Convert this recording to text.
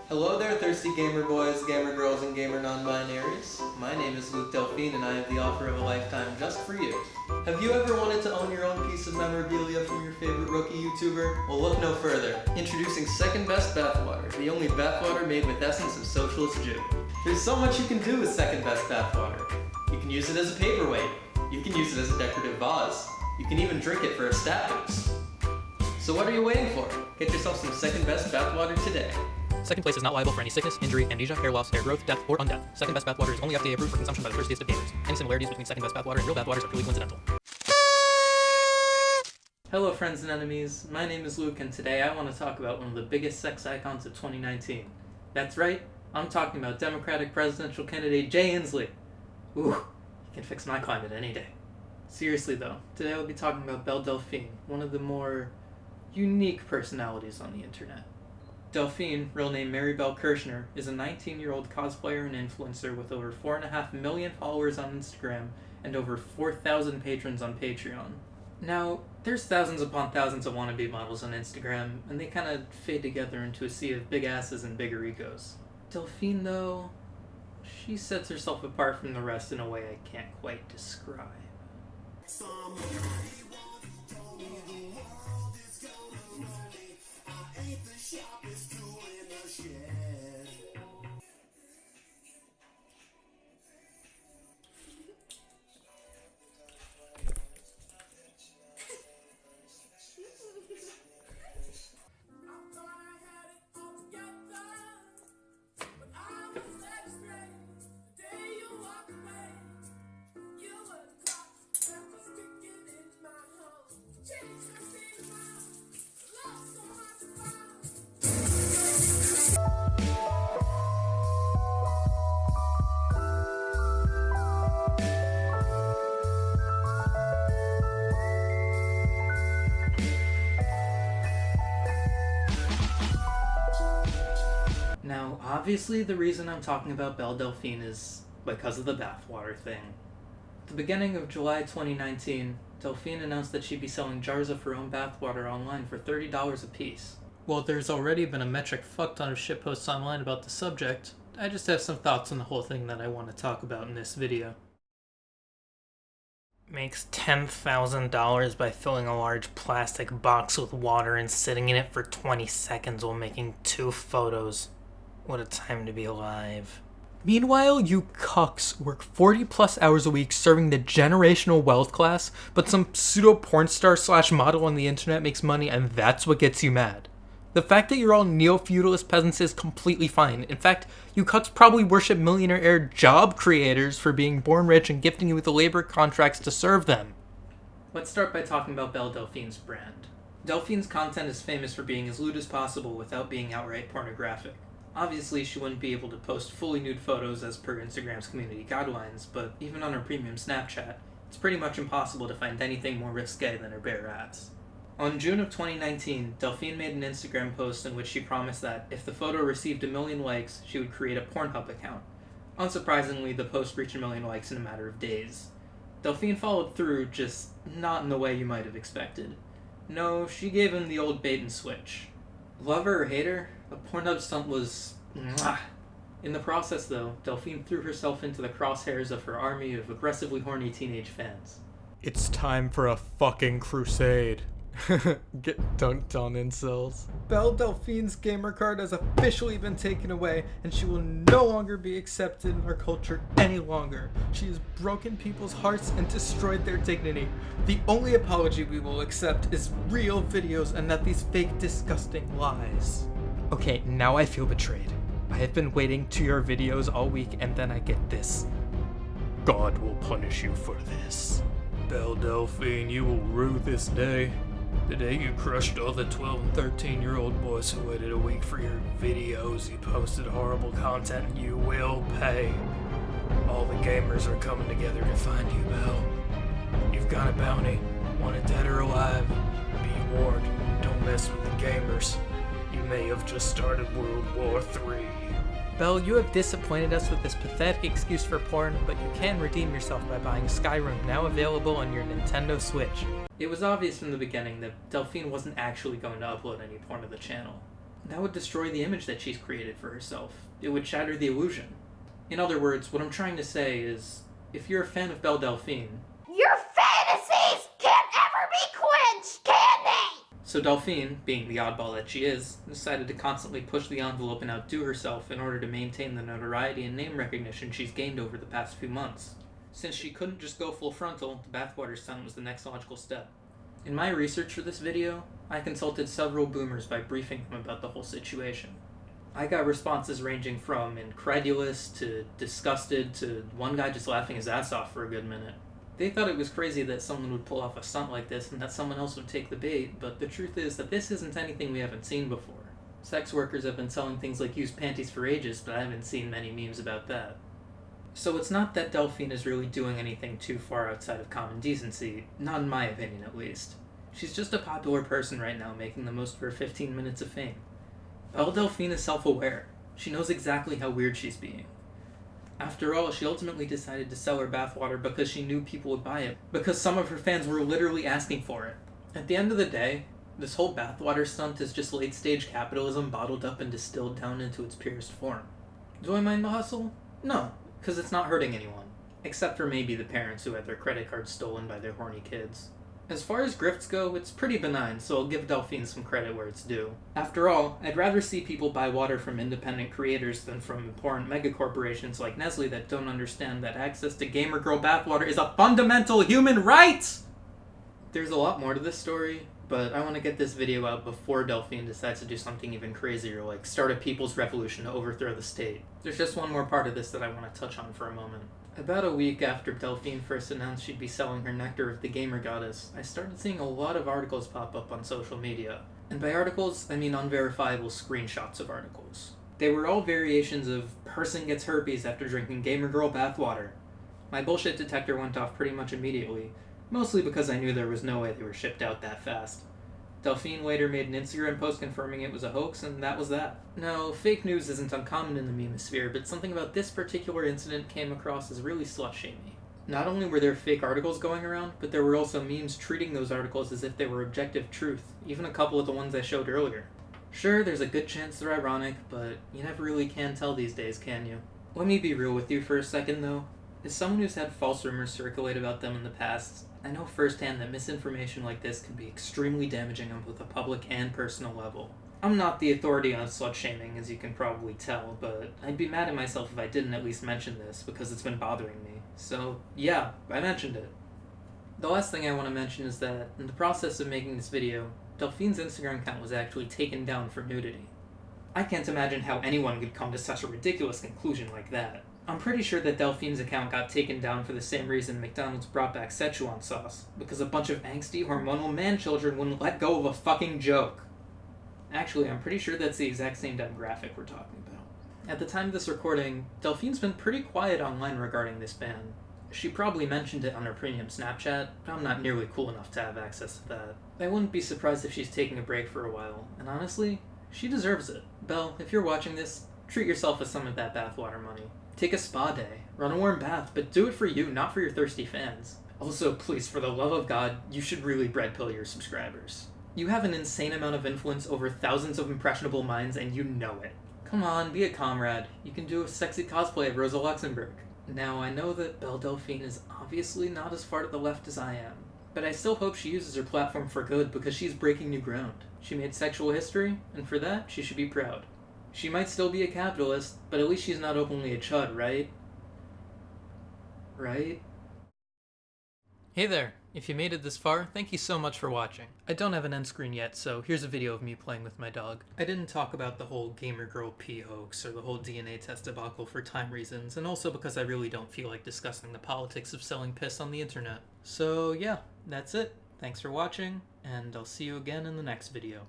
Hello there, thirsty gamer boys, gamer girls, and gamer non-binaries. My name is Belle Delphine, and I have the offer of a lifetime just for you. Have you ever wanted to own your own piece of memorabilia from your favorite rookie YouTuber? Well, look no further. Introducing Second Best Bathwater, the only bathwater made with essence of socialist Jew. There's so much you can do with Second Best Bathwater. You can use it as a paperweight. You can use it as a decorative vase. You can even drink it for a stat boost. So what are you waiting for? Get yourself some Second Best Bathwater today. Second place is not liable for any sickness, injury, amnesia, hair loss, hair growth, death, or undeath. Second Best Bathwater is only FDA approved for consumption by the thirstiest of gamers. Any similarities between Second Best Bathwater and real bathwaters are purely coincidental. Hello friends and enemies, my name is Luke, and today I want to talk about one of the biggest sex icons of 2019. That's right, I'm talking about Democratic presidential candidate Jay Inslee. Ooh, he can fix my climate any day. Seriously though, today I'll be talking about Belle Delphine, one of the more unique personalities on the internet. Delphine, real name Mary Belle Kirshner, is a 19-year-old cosplayer and influencer with over 4.5 million followers on Instagram and over 4,000 patrons on Patreon. Now, there's thousands upon thousands of wannabe models on Instagram, and they kind of fade together into a sea of big asses and bigger egos. Delphine, though, she sets herself apart from the rest in a way I can't quite describe. Now, obviously the reason I'm talking about Belle Delphine is because of the bathwater thing. At the beginning of July 2019, Delphine announced that she'd be selling jars of her own bathwater online for $30 a piece. While there's already been a metric fuck ton of shitposts online about the subject, I just have some thoughts on the whole thing that I want to talk about in this video. Makes $10,000 by filling a large plastic box with water and sitting in it for 20 seconds while making 2 photos. What a time to be alive. Meanwhile, you cucks work 40 plus hours a week serving the generational wealth class, but some pseudo porn star / model on the internet makes money and that's what gets you mad. The fact that you're all neo-feudalist peasants is completely fine. In fact, you cucks probably worship millionaire job creators for being born rich and gifting you with the labor contracts to serve them. Let's start by talking about Belle Delphine's brand. Delphine's content is famous for being as lewd as possible without being outright pornographic. Obviously, she wouldn't be able to post fully nude photos as per Instagram's community guidelines, but even on her premium Snapchat, it's pretty much impossible to find anything more risque than her bare ass. On June of 2019, Delphine made an Instagram post in which she promised that if the photo received 1 million likes, she would create a Pornhub account. Unsurprisingly, the post reached 1 million likes in a matter of days. Delphine followed through, just not in the way you might have expected. No, she gave him the old bait and switch. Lover or hater, a Pornhub stunt was mwah. In the process, though, Delphine threw herself into the crosshairs of her army of aggressively horny teenage fans. It's time for a fucking crusade. Get dunked on incels. Belle Delphine's gamer card has officially been taken away, and she will no longer be accepted in our culture any longer. She has broken people's hearts and destroyed their dignity. The only apology we will accept is real videos and not these fake, disgusting lies. Okay, now I feel betrayed. I have been waiting to your videos all week, and then I get this. God will punish you for this. Belle Delphine, you will rue this day. The day you crushed all the 12 and 13-year-old boys who waited a week for your videos, you posted horrible content, you will pay. All the gamers are coming together to find you, Belle. You've got a bounty, wanted dead or alive. Be warned, don't mess with the gamers. You may have just started World War III. Belle, you have disappointed us with this pathetic excuse for porn, but you can redeem yourself by buying Skyrim, now available on your Nintendo Switch. It was obvious from the beginning that Delphine wasn't actually going to upload any porn to the channel. That would destroy the image that she's created for herself. It would shatter the illusion. In other words, what I'm trying to say is, if you're a fan of Belle Delphine, Your fantasies can't ever be quenched, can they? So Delphine, being the oddball that she is, decided to constantly push the envelope and outdo herself in order to maintain the notoriety and name recognition she's gained over the past few months. Since she couldn't just go full frontal, the bathwater stunt was the next logical step. In my research for this video, I consulted several boomers by briefing them about the whole situation. I got responses ranging from incredulous to disgusted to one guy just laughing his ass off for a good minute. They thought it was crazy that someone would pull off a stunt like this and that someone else would take the bait, but the truth is that this isn't anything we haven't seen before. Sex workers have been selling things like used panties for ages, but I haven't seen many memes about that. So it's not that Delphine is really doing anything too far outside of common decency, not in my opinion at least. She's just a popular person right now making the most of her 15 minutes of fame. Belle Delphine is self-aware. She knows exactly how weird she's being. After all, she ultimately decided to sell her bathwater because she knew people would buy it, because some of her fans were literally asking for it. At the end of the day, this whole bathwater stunt is just late-stage capitalism bottled up and distilled down into its purest form. Do I mind the hustle? No, because it's not hurting anyone. Except for maybe the parents who had their credit cards stolen by their horny kids. As far as grifts go, it's pretty benign, so I'll give Delphine some credit where it's due. After all, I'd rather see people buy water from independent creators than from important megacorporations like Nestle that don't understand that access to gamer girl bathwater is a fundamental human right! There's a lot more to this story, but I want to get this video out before Delphine decides to do something even crazier, like start a people's revolution to overthrow the state. There's just one more part of this that I want to touch on for a moment. About a week after Delphine first announced she'd be selling her Nectar of the Gamer Goddess, I started seeing a lot of articles pop up on social media. And by articles, I mean unverifiable screenshots of articles. They were all variations of person gets herpes after drinking gamer girl bathwater. My bullshit detector went off pretty much immediately, mostly because I knew there was no way they were shipped out that fast. Delphine later made an Instagram post confirming it was a hoax, and that was that. Now, fake news isn't uncommon in the memosphere, but something about this particular incident came across as really slut-shamey. Not only were there fake articles going around, but there were also memes treating those articles as if they were objective truth, even a couple of the ones I showed earlier. Sure, there's a good chance they're ironic, but you never really can tell these days, can you? Let me be real with you for a second, though. As someone who's had false rumors circulate about them in the past, I know firsthand that misinformation like this can be extremely damaging on both a public and personal level. I'm not the authority on slut-shaming, as you can probably tell, but I'd be mad at myself if I didn't at least mention this, because it's been bothering me. So, yeah, I mentioned it. The last thing I want to mention is that, in the process of making this video, Delphine's Instagram account was actually taken down for nudity. I can't imagine how anyone could come to such a ridiculous conclusion like that. I'm pretty sure that Delphine's account got taken down for the same reason McDonald's brought back Szechuan sauce, because a bunch of angsty, hormonal man-children wouldn't let go of a fucking joke. Actually, I'm pretty sure that's the exact same demographic we're talking about. At the time of this recording, Delphine's been pretty quiet online regarding this ban. She probably mentioned it on her premium Snapchat, but I'm not nearly cool enough to have access to that. I wouldn't be surprised if she's taking a break for a while, and honestly, she deserves it. Belle, if you're watching this, treat yourself with some of that bathwater money. Take a spa day, run a warm bath, but do it for you, not for your thirsty fans. Also, please, for the love of God, you should really bread pill your subscribers. You have an insane amount of influence over thousands of impressionable minds, and you know it. Come on, be a comrade. You can do a sexy cosplay of Rosa Luxemburg. Now, I know that Belle Delphine is obviously not as far to the left as I am, but I still hope she uses her platform for good because she's breaking new ground. She made sexual history, and for that, she should be proud. She might still be a capitalist, but at least she's not openly a chud, right? Right? Hey there, if you made it this far, thank you so much for watching. I don't have an end screen yet, so here's a video of me playing with my dog. I didn't talk about the whole gamer girl pee hoax or the whole DNA test debacle for time reasons, and also because I really don't feel like discussing the politics of selling piss on the internet. So yeah, that's it. Thanks for watching, and I'll see you again in the next video.